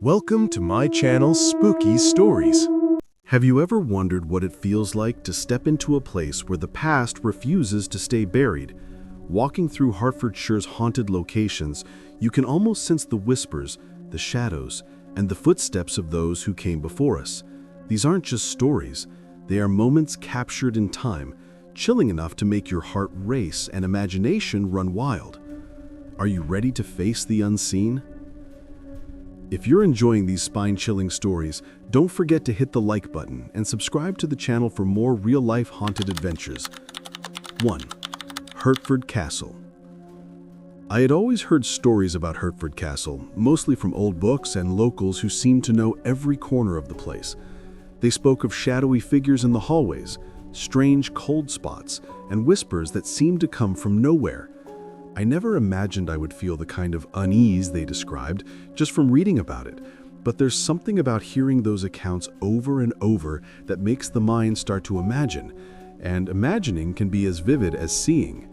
Welcome to my channel, Spooky Stories. Have you ever wondered what it feels like to step into a place where the past refuses to stay buried? Walking through Hertfordshire's haunted locations, you can almost sense the whispers, the shadows, and the footsteps of those who came before us. These aren't just stories, they are moments captured in time, chilling enough to make your heart race and imagination run wild. Are you ready to face the unseen? If you're enjoying these spine-chilling stories, don't forget to hit the like button and subscribe to the channel for more real-life haunted adventures. 1. Hertford Castle. I had always heard stories about Hertford Castle, mostly from old books and locals who seemed to know every corner of the place. They spoke of shadowy figures in the hallways, strange cold spots, and whispers that seemed to come from nowhere. I never imagined I would feel the kind of unease they described just from reading about it, but there's something about hearing those accounts over and over that makes the mind start to imagine, and imagining can be as vivid as seeing.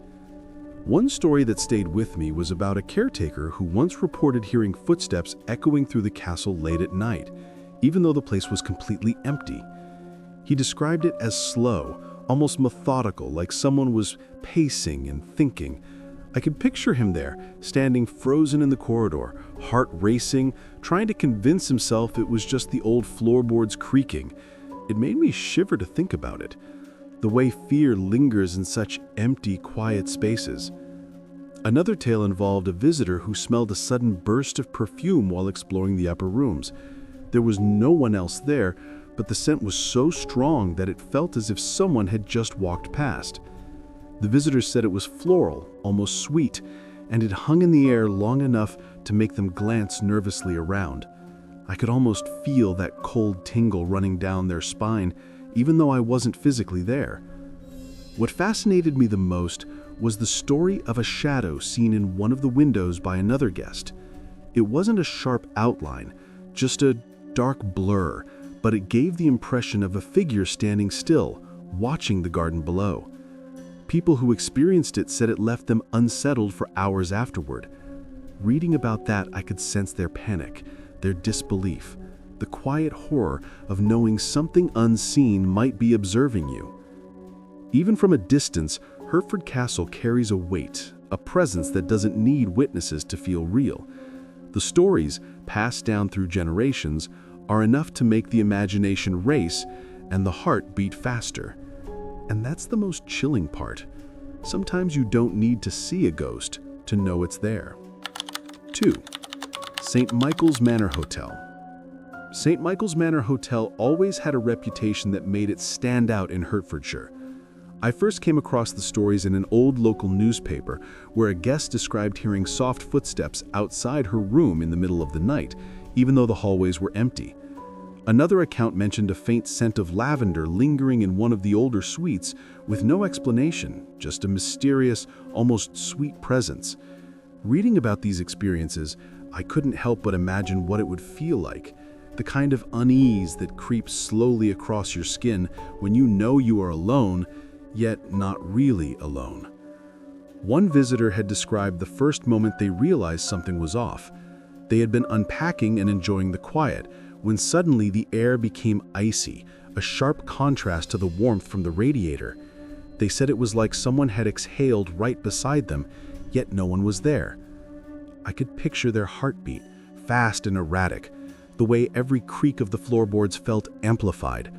One story that stayed with me was about a caretaker who once reported hearing footsteps echoing through the castle late at night, even though the place was completely empty. He described it as slow, almost methodical, like someone was pacing and thinking. I could picture him there, standing frozen in the corridor, heart racing, trying to convince himself it was just the old floorboards creaking. It made me shiver to think about it, the way fear lingers in such empty, quiet spaces. Another tale involved a visitor who smelled a sudden burst of perfume while exploring the upper rooms. There was no one else there, but the scent was so strong that it felt as if someone had just walked past. The visitors said it was floral, almost sweet, and it hung in the air long enough to make them glance nervously around. I could almost feel that cold tingle running down their spine, even though I wasn't physically there. What fascinated me the most was the story of a shadow seen in one of the windows by another guest. It wasn't a sharp outline, just a dark blur, but it gave the impression of a figure standing still, watching the garden below. People who experienced it said it left them unsettled for hours afterward. Reading about that, I could sense their panic, their disbelief, the quiet horror of knowing something unseen might be observing you. Even from a distance, Hertford Castle carries a weight, a presence that doesn't need witnesses to feel real. The stories, passed down through generations, are enough to make the imagination race and the heart beat faster. And that's the most chilling part. Sometimes you don't need to see a ghost to know it's there. 2. St. Michael's Manor Hotel. St. Michael's Manor Hotel always had a reputation that made it stand out in Hertfordshire. I first came across the stories in an old local newspaper where a guest described hearing soft footsteps outside her room in the middle of the night, even though the hallways were empty. Another account mentioned a faint scent of lavender lingering in one of the older suites with no explanation, just a mysterious, almost sweet presence. Reading about these experiences, I couldn't help but imagine what it would feel like, the kind of unease that creeps slowly across your skin when you know you are alone, yet not really alone. One visitor had described the first moment they realized something was off. They had been unpacking and enjoying the quiet, when suddenly the air became icy, a sharp contrast to the warmth from the radiator. They said it was like someone had exhaled right beside them, yet no one was there. I could picture their heartbeat, fast and erratic, the way every creak of the floorboards felt amplified.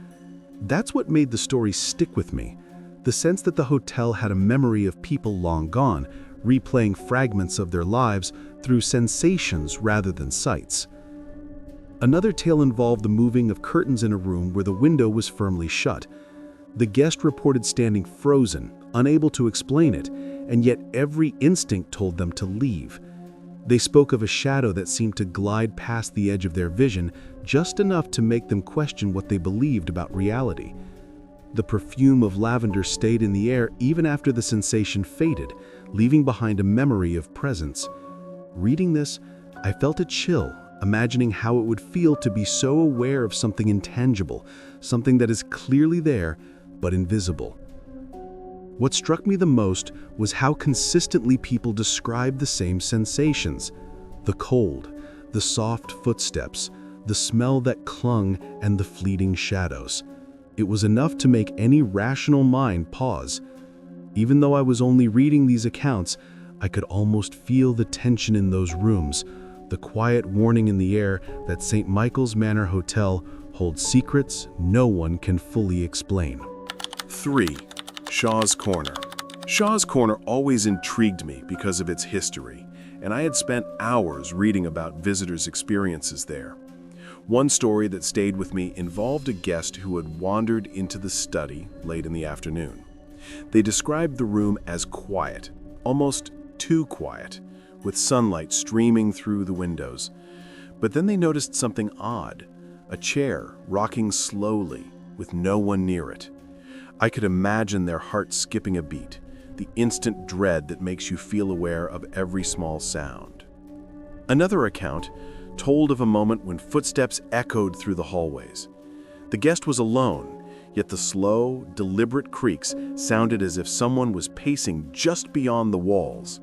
That's what made the story stick with me, the sense that the hotel had a memory of people long gone, replaying fragments of their lives through sensations rather than sights. Another tale involved the moving of curtains in a room where the window was firmly shut. The guest reported standing frozen, unable to explain it, and yet every instinct told them to leave. They spoke of a shadow that seemed to glide past the edge of their vision, just enough to make them question what they believed about reality. The perfume of lavender stayed in the air even after the sensation faded, leaving behind a memory of presence. Reading this, I felt a chill, imagining how it would feel to be so aware of something intangible, something that is clearly there, but invisible. What struck me the most was how consistently people described the same sensations: the cold, the soft footsteps, the smell that clung, and the fleeting shadows. It was enough to make any rational mind pause. Even though I was only reading these accounts, I could almost feel the tension in those rooms, the quiet warning in the air that St. Michael's Manor Hotel holds secrets no one can fully explain. 3. Shaw's Corner. Shaw's Corner always intrigued me because of its history, and I had spent hours reading about visitors' experiences there. One story that stayed with me involved a guest who had wandered into the study late in the afternoon. They described the room as quiet, almost too quiet, with sunlight streaming through the windows. But then they noticed something odd, a chair rocking slowly with no one near it. I could imagine their hearts skipping a beat, the instant dread that makes you feel aware of every small sound. Another account told of a moment when footsteps echoed through the hallways. The guest was alone, yet the slow, deliberate creaks sounded as if someone was pacing just beyond the walls.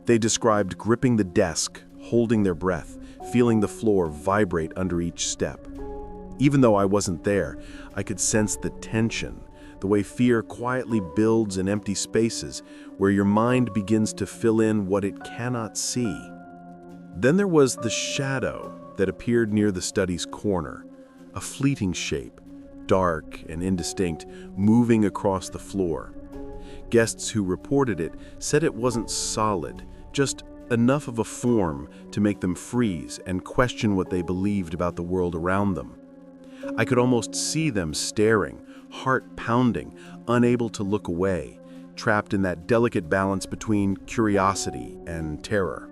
They described gripping the desk, holding their breath, feeling the floor vibrate under each step. Even though I wasn't there, I could sense the tension, the way fear quietly builds in empty spaces where your mind begins to fill in what it cannot see. Then there was the shadow that appeared near the study's corner, a fleeting shape, dark and indistinct, moving across the floor. Guests who reported it said it wasn't solid, just enough of a form to make them freeze and question what they believed about the world around them. I could almost see them staring, heart pounding, unable to look away, trapped in that delicate balance between curiosity and terror.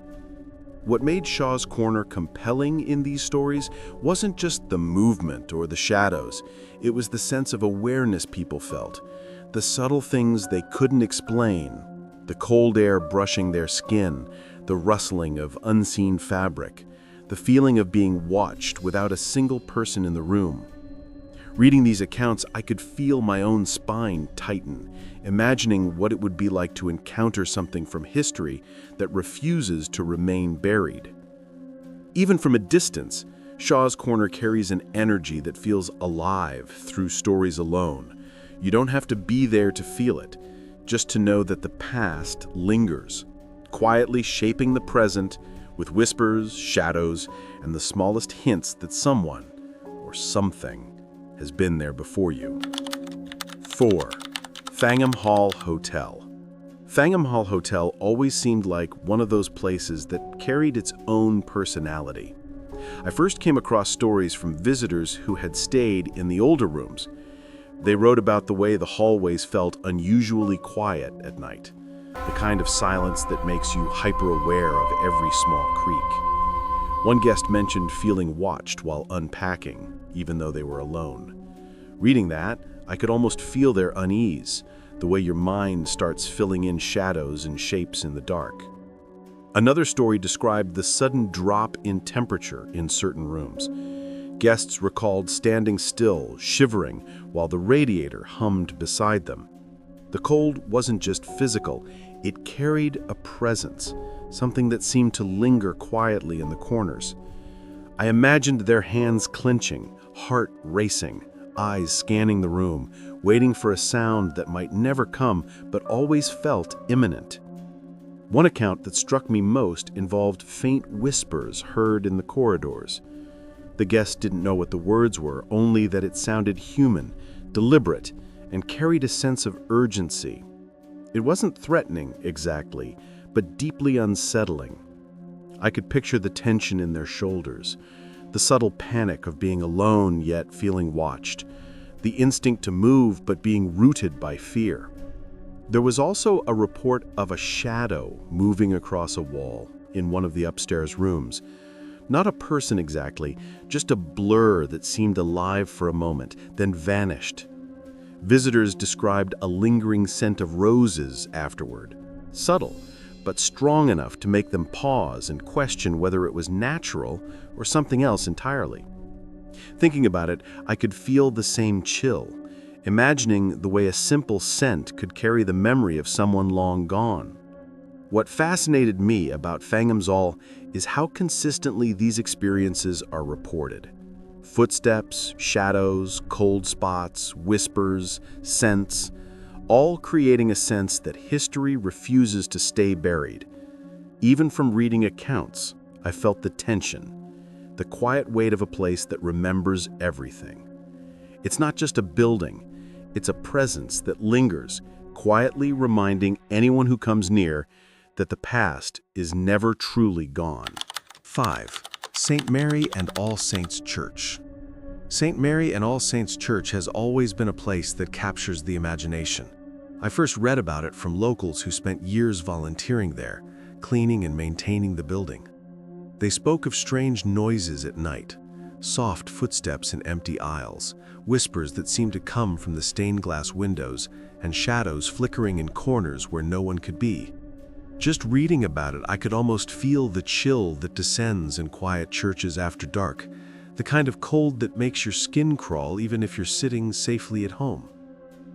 What made Shaw's Corner compelling in these stories wasn't just the movement or the shadows, it was the sense of awareness people felt, the subtle things they couldn't explain, the cold air brushing their skin, the rustling of unseen fabric, the feeling of being watched without a single person in the room. Reading these accounts, I could feel my own spine tighten, imagining what it would be like to encounter something from history that refuses to remain buried. Even from a distance, Shaw's Corner carries an energy that feels alive through stories alone. You don't have to be there to feel it, just to know that the past lingers, quietly shaping the present with whispers, shadows, and the smallest hints that someone or something has been there before you. 4. Fangham Hall Hotel. Fangham Hall Hotel always seemed like one of those places that carried its own personality. I first came across stories from visitors who had stayed in the older rooms. They wrote about the way the hallways felt unusually quiet at night, the kind of silence that makes you hyper-aware of every small creak. One guest mentioned feeling watched while unpacking, even though they were alone. Reading that, I could almost feel their unease, the way your mind starts filling in shadows and shapes in the dark. Another story described the sudden drop in temperature in certain rooms. Guests recalled standing still, shivering, while the radiator hummed beside them. The cold wasn't just physical, it carried a presence, something that seemed to linger quietly in the corners. I imagined their hands clenching, heart racing, eyes scanning the room, waiting for a sound that might never come but always felt imminent. One account that struck me most involved faint whispers heard in the corridors. The guests didn't know what the words were, only that it sounded human, deliberate, and carried a sense of urgency. It wasn't threatening, exactly, but deeply unsettling. I could picture the tension in their shoulders, the subtle panic of being alone yet feeling watched, the instinct to move but being rooted by fear. There was also a report of a shadow moving across a wall in one of the upstairs rooms. Not a person exactly, just a blur that seemed alive for a moment, then vanished. Visitors described a lingering scent of roses afterward, subtle, but strong enough to make them pause and question whether it was natural or something else entirely. Thinking about it, I could feel the same chill, imagining the way a simple scent could carry the memory of someone long gone. What fascinated me about Fangham's is how consistently these experiences are reported. Footsteps, shadows, cold spots, whispers, scents, all creating a sense that history refuses to stay buried. Even from reading accounts, I felt the tension, the quiet weight of a place that remembers everything. It's not just a building, it's a presence that lingers, quietly reminding anyone who comes near that the past is never truly gone. 5. St. Mary and All Saints Church. St. Mary and All Saints Church has always been a place that captures the imagination. I first read about it from locals who spent years volunteering there, cleaning and maintaining the building. They spoke of strange noises at night, soft footsteps in empty aisles, whispers that seemed to come from the stained glass windows, and shadows flickering in corners where no one could be. Just reading about it, I could almost feel the chill that descends in quiet churches after dark, the kind of cold that makes your skin crawl even if you're sitting safely at home.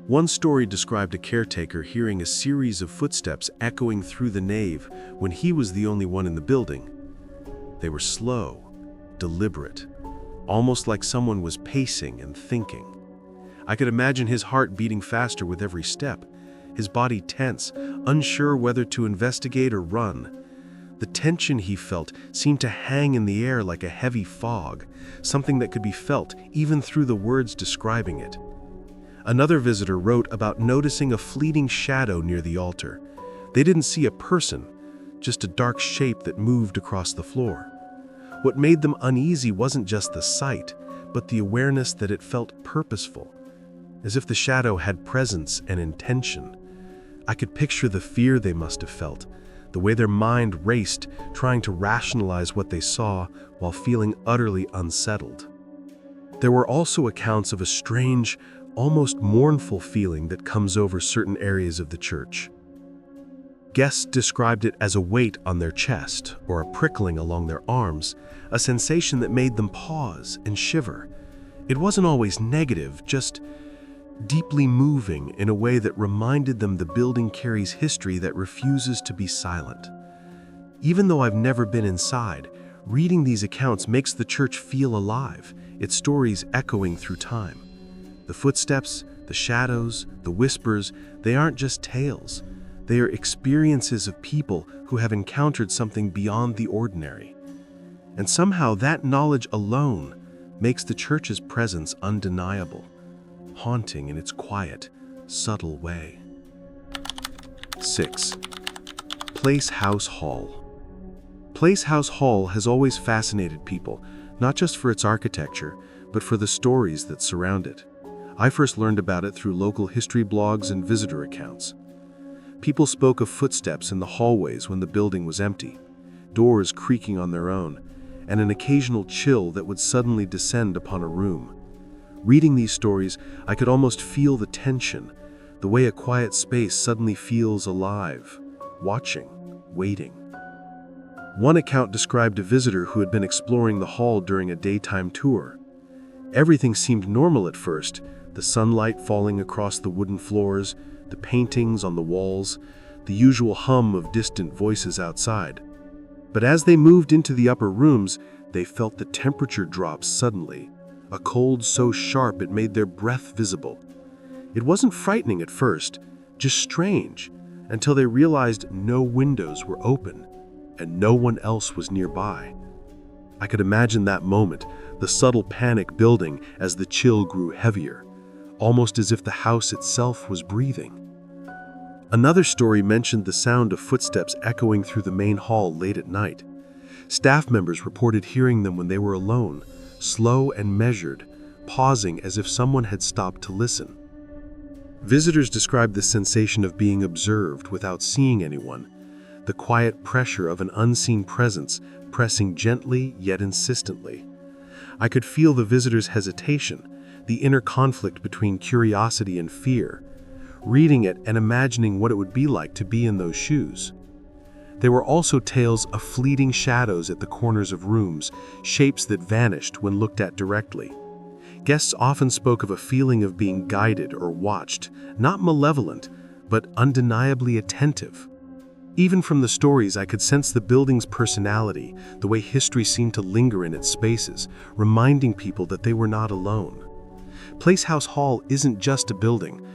One story described a caretaker hearing a series of footsteps echoing through the nave when he was the only one in the building. They were slow, deliberate, almost like someone was pacing and thinking. I could imagine his heart beating faster with every step, his body tense, unsure whether to investigate or run. The tension he felt seemed to hang in the air like a heavy fog, something that could be felt even through the words describing it. Another visitor wrote about noticing a fleeting shadow near the altar. They didn't see a person, just a dark shape that moved across the floor. What made them uneasy wasn't just the sight, but the awareness that it felt purposeful, as if the shadow had presence and intention. I could picture the fear they must have felt, the way their mind raced, trying to rationalize what they saw while feeling utterly unsettled. There were also accounts of a strange, almost mournful feeling that comes over certain areas of the church. Guests described it as a weight on their chest or a prickling along their arms, a sensation that made them pause and shiver. It wasn't always negative, just deeply moving in a way that reminded them the building carries history that refuses to be silent. Even though I've never been inside, reading these accounts makes the church feel alive, its stories echoing through time. The footsteps, the shadows, the whispers, they aren't just tales. They are experiences of people who have encountered something beyond the ordinary. And somehow that knowledge alone makes the church's presence undeniable, haunting in its quiet, subtle way. 6. Place House Hall. Place House Hall has always fascinated people, not just for its architecture, but for the stories that surround it. I first learned about it through local history blogs and visitor accounts. People spoke of footsteps in the hallways when the building was empty, doors creaking on their own, and an occasional chill that would suddenly descend upon a room. Reading these stories, I could almost feel the tension, the way a quiet space suddenly feels alive, watching, waiting. One account described a visitor who had been exploring the hall during a daytime tour. Everything seemed normal at first, the sunlight falling across the wooden floors, the paintings on the walls, the usual hum of distant voices outside. But as they moved into the upper rooms, they felt the temperature drop suddenly, a cold so sharp it made their breath visible. It wasn't frightening at first, just strange, until they realized no windows were open and no one else was nearby. I could imagine that moment, the subtle panic building as the chill grew heavier, almost as if the house itself was breathing. Another story mentioned the sound of footsteps echoing through the main hall late at night. Staff members reported hearing them when they were alone, slow and measured, pausing as if someone had stopped to listen. Visitors described the sensation of being observed without seeing anyone, the quiet pressure of an unseen presence pressing gently yet insistently. I could feel the visitors' hesitation, the inner conflict between curiosity and fear, reading it and imagining what it would be like to be in those shoes. There were also tales of fleeting shadows at the corners of rooms, shapes that vanished when looked at directly. Guests often spoke of a feeling of being guided or watched, not malevolent, but undeniably attentive. Even from the stories, I could sense the building's personality, the way history seemed to linger in its spaces, reminding people that they were not alone. Placehouse Hall isn't just a building.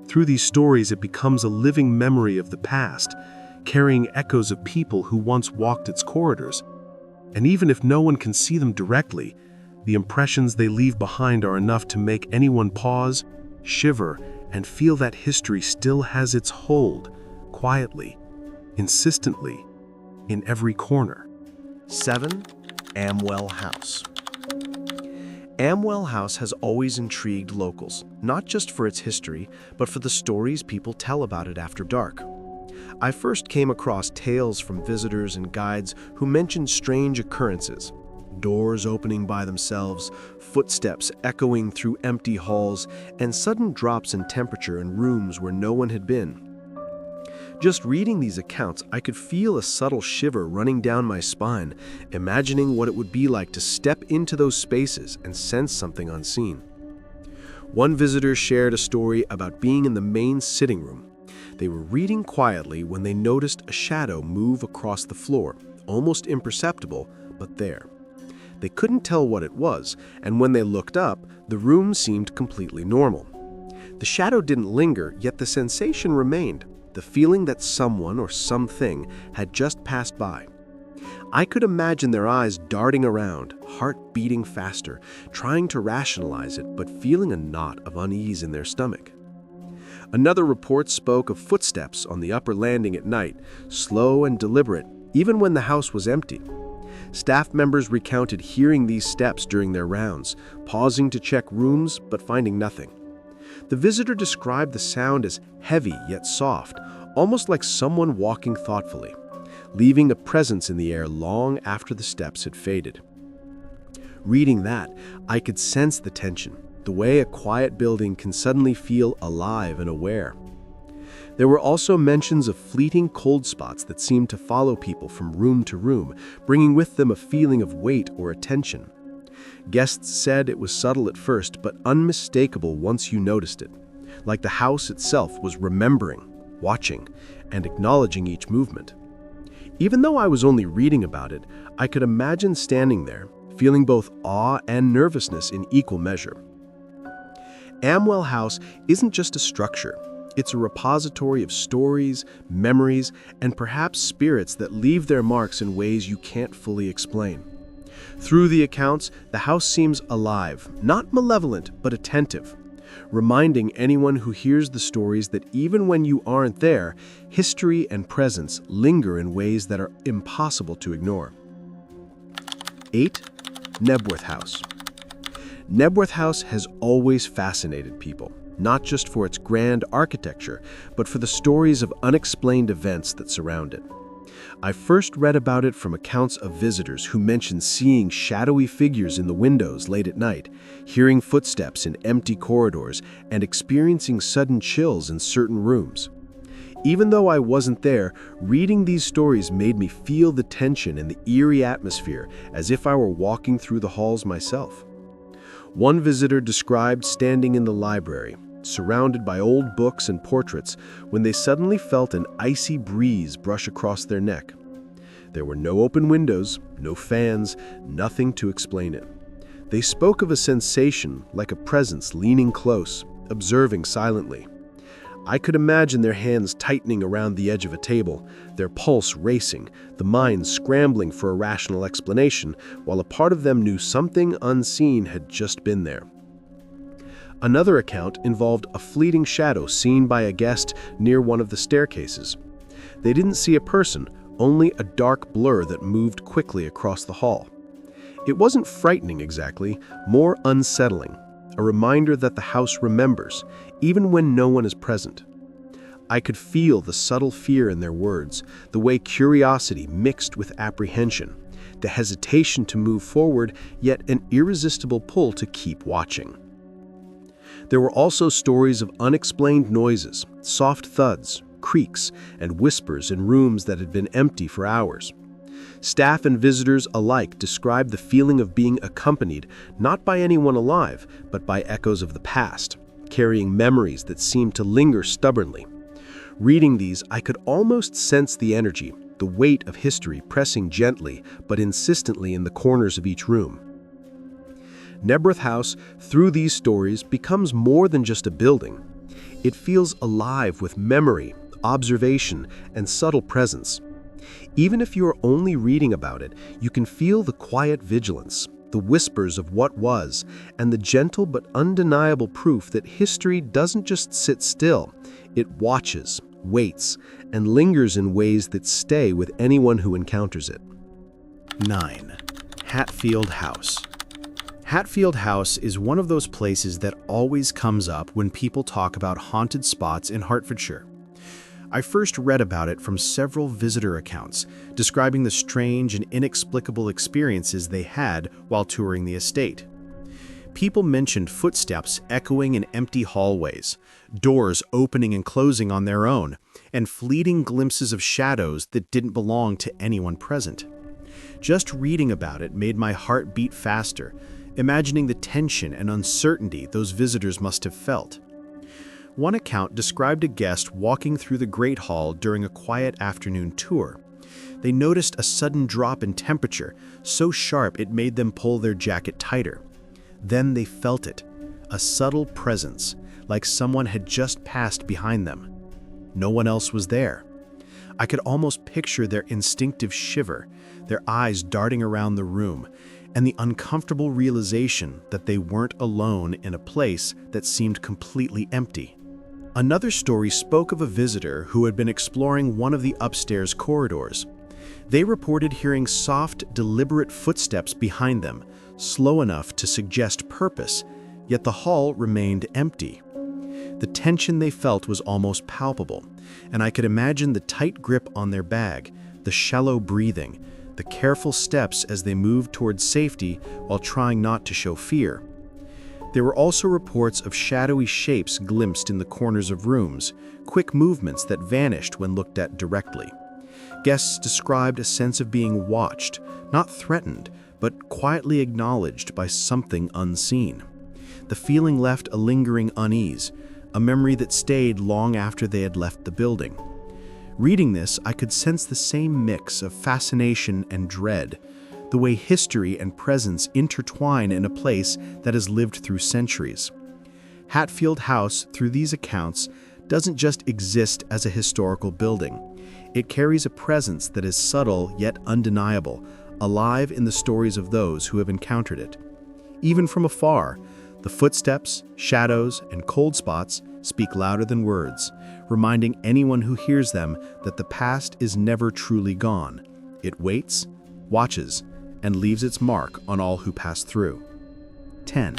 Through these stories, it becomes a living memory of the past, carrying echoes of people who once walked its corridors. And even if no one can see them directly, the impressions they leave behind are enough to make anyone pause, shiver, and feel that history still has its hold, quietly, insistently, in every corner. 7. Amwell House. Amwell House has always intrigued locals, not just for its history, but for the stories people tell about it after dark. I first came across tales from visitors and guides who mentioned strange occurrences. Doors opening by themselves, footsteps echoing through empty halls, and sudden drops in temperature in rooms where no one had been. Just reading these accounts, I could feel a subtle shiver running down my spine, imagining what it would be like to step into those spaces and sense something unseen. One visitor shared a story about being in the main sitting room. They were reading quietly when they noticed a shadow move across the floor, almost imperceptible, but there. They couldn't tell what it was, and when they looked up, the room seemed completely normal. The shadow didn't linger, yet the sensation remained, the feeling that someone or something had just passed by. I could imagine their eyes darting around, heart beating faster, trying to rationalize it, but feeling a knot of unease in their stomach. Another report spoke of footsteps on the upper landing at night, slow and deliberate, even when the house was empty. Staff members recounted hearing these steps during their rounds, pausing to check rooms but finding nothing. The visitor described the sound as heavy yet soft, almost like someone walking thoughtfully, leaving a presence in the air long after the steps had faded. Reading that, I could sense the tension, the way a quiet building can suddenly feel alive and aware. There were also mentions of fleeting cold spots that seemed to follow people from room to room, bringing with them a feeling of weight or attention. Guests said it was subtle at first, but unmistakable once you noticed it, like the house itself was remembering, watching, and acknowledging each movement. Even though I was only reading about it, I could imagine standing there, feeling both awe and nervousness in equal measure. Amwell House isn't just a structure. It's a repository of stories, memories, and perhaps spirits that leave their marks in ways you can't fully explain. Through the accounts, the house seems alive, not malevolent, but attentive, reminding anyone who hears the stories that even when you aren't there, history and presence linger in ways that are impossible to ignore. 8. Knebworth House. Knebworth House has always fascinated people, not just for its grand architecture, but for the stories of unexplained events that surround it. I first read about it from accounts of visitors who mentioned seeing shadowy figures in the windows late at night, hearing footsteps in empty corridors, and experiencing sudden chills in certain rooms. Even though I wasn't there, reading these stories made me feel the tension and the eerie atmosphere as if I were walking through the halls myself. One visitor described standing in the library, surrounded by old books and portraits, when they suddenly felt an icy breeze brush across their neck. There were no open windows, no fans, nothing to explain it. They spoke of a sensation like a presence leaning close, observing silently. I could imagine their hands tightening around the edge of a table, their pulse racing, the mind scrambling for a rational explanation, while a part of them knew something unseen had just been there. Another account involved a fleeting shadow seen by a guest near one of the staircases. They didn't see a person, only a dark blur that moved quickly across the hall. It wasn't frightening exactly, more unsettling, a reminder that the house remembers, even when no one is present. I could feel the subtle fear in their words, the way curiosity mixed with apprehension, the hesitation to move forward, yet an irresistible pull to keep watching. There were also stories of unexplained noises, soft thuds, creaks, and whispers in rooms that had been empty for hours. Staff and visitors alike described the feeling of being accompanied not by anyone alive, but by echoes of the past, carrying memories that seemed to linger stubbornly. Reading these, I could almost sense the energy, the weight of history pressing gently but insistently in the corners of each room. Knebworth House, through these stories, becomes more than just a building. It feels alive with memory, observation, and subtle presence. Even if you are only reading about it, you can feel the quiet vigilance, the whispers of what was, and the gentle but undeniable proof that history doesn't just sit still. It watches, waits, and lingers in ways that stay with anyone who encounters it. 9. Hatfield House. Hatfield House is one of those places that always comes up when people talk about haunted spots in Hertfordshire. I first read about it from several visitor accounts, describing the strange and inexplicable experiences they had while touring the estate. People mentioned footsteps echoing in empty hallways, doors opening and closing on their own, and fleeting glimpses of shadows that didn't belong to anyone present. Just reading about it made my heart beat faster, imagining the tension and uncertainty those visitors must have felt. One account described a guest walking through the Great Hall during a quiet afternoon tour. They noticed a sudden drop in temperature, so sharp it made them pull their jacket tighter. Then they felt it, a subtle presence, like someone had just passed behind them. No one else was there. I could almost picture their instinctive shiver, their eyes darting around the room, and the uncomfortable realization that they weren't alone in a place that seemed completely empty. Another story spoke of a visitor who had been exploring one of the upstairs corridors. They reported hearing soft, deliberate footsteps behind them, slow enough to suggest purpose, yet the hall remained empty. The tension they felt was almost palpable, and I could imagine the tight grip on their bag, the shallow breathing, the careful steps as they moved towards safety while trying not to show fear. There were also reports of shadowy shapes glimpsed in the corners of rooms, quick movements that vanished when looked at directly. Guests described a sense of being watched, not threatened, but quietly acknowledged by something unseen. The feeling left a lingering unease, a memory that stayed long after they had left the building. Reading this, I could sense the same mix of fascination and dread, the way history and presence intertwine in a place that has lived through centuries. Hatfield House, through these accounts, doesn't just exist as a historical building. It carries a presence that is subtle yet undeniable, alive in the stories of those who have encountered it. Even from afar, the footsteps, shadows, and cold spots speak louder than words, reminding anyone who hears them that the past is never truly gone. It waits, watches, and leaves its mark on all who pass through. 10.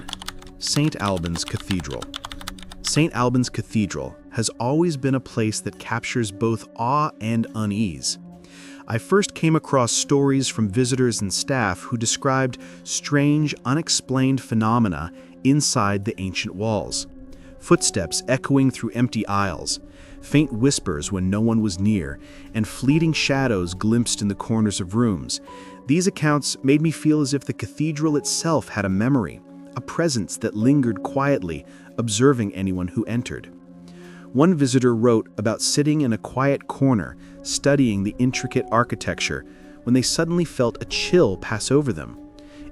St. Albans Cathedral. St. Albans Cathedral has always been a place that captures both awe and unease. I first came across stories from visitors and staff who described strange, unexplained phenomena inside the ancient walls. Footsteps echoing through empty aisles, faint whispers when no one was near, and fleeting shadows glimpsed in the corners of rooms. These accounts made me feel as if the cathedral itself had a memory, a presence that lingered quietly, observing anyone who entered. One visitor wrote about sitting in a quiet corner, studying the intricate architecture, when they suddenly felt a chill pass over them.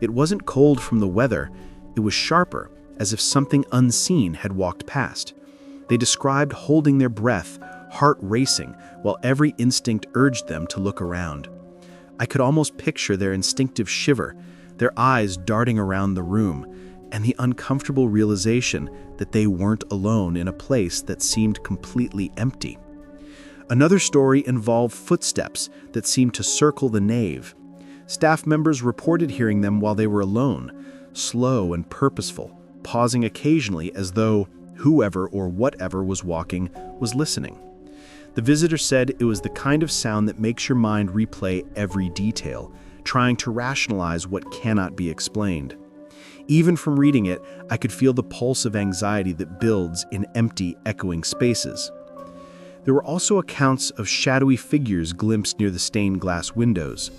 It wasn't cold from the weather, it was sharper, as if something unseen had walked past. They described holding their breath, heart racing, while every instinct urged them to look around. I could almost picture their instinctive shiver, their eyes darting around the room, and the uncomfortable realization that they weren't alone in a place that seemed completely empty. Another story involved footsteps that seemed to circle the nave. Staff members reported hearing them while they were alone, slow and purposeful, pausing occasionally as though whoever or whatever was walking was listening. The visitor said it was the kind of sound that makes your mind replay every detail, trying to rationalize what cannot be explained. Even from reading it, I could feel the pulse of anxiety that builds in empty, echoing spaces. There were also accounts of shadowy figures glimpsed near the stained glass windows.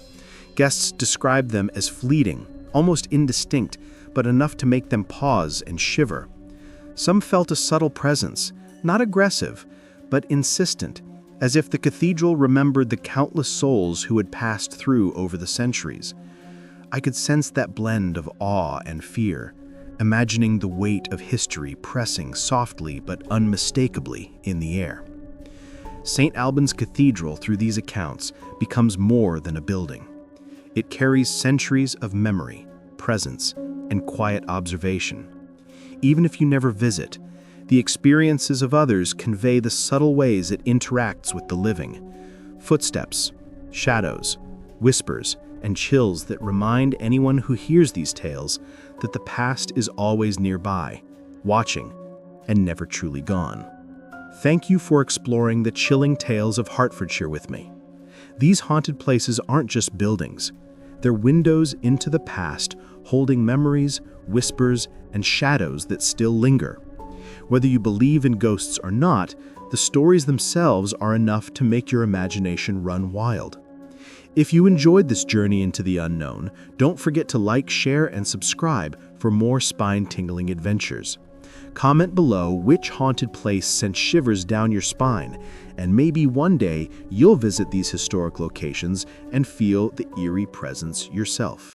Guests described them as fleeting, almost indistinct, but enough to make them pause and shiver. Some felt a subtle presence, not aggressive, but insistent, as if the cathedral remembered the countless souls who had passed through over the centuries. I could sense that blend of awe and fear, imagining the weight of history pressing softly but unmistakably in the air. St. Albans Cathedral, through these accounts, becomes more than a building. It carries centuries of memory, presence, and quiet observation. Even if you never visit, the experiences of others convey the subtle ways it interacts with the living. Footsteps, shadows, whispers, and chills that remind anyone who hears these tales that the past is always nearby, watching, and never truly gone. Thank you for exploring the chilling tales of Hertfordshire with me. These haunted places aren't just buildings. They're windows into the past, holding memories, whispers, and shadows that still linger. Whether you believe in ghosts or not, the stories themselves are enough to make your imagination run wild. If you enjoyed this journey into the unknown, don't forget to like, share, and subscribe for more spine-tingling adventures. Comment below which haunted place sent shivers down your spine, and maybe one day you'll visit these historic locations and feel the eerie presence yourself.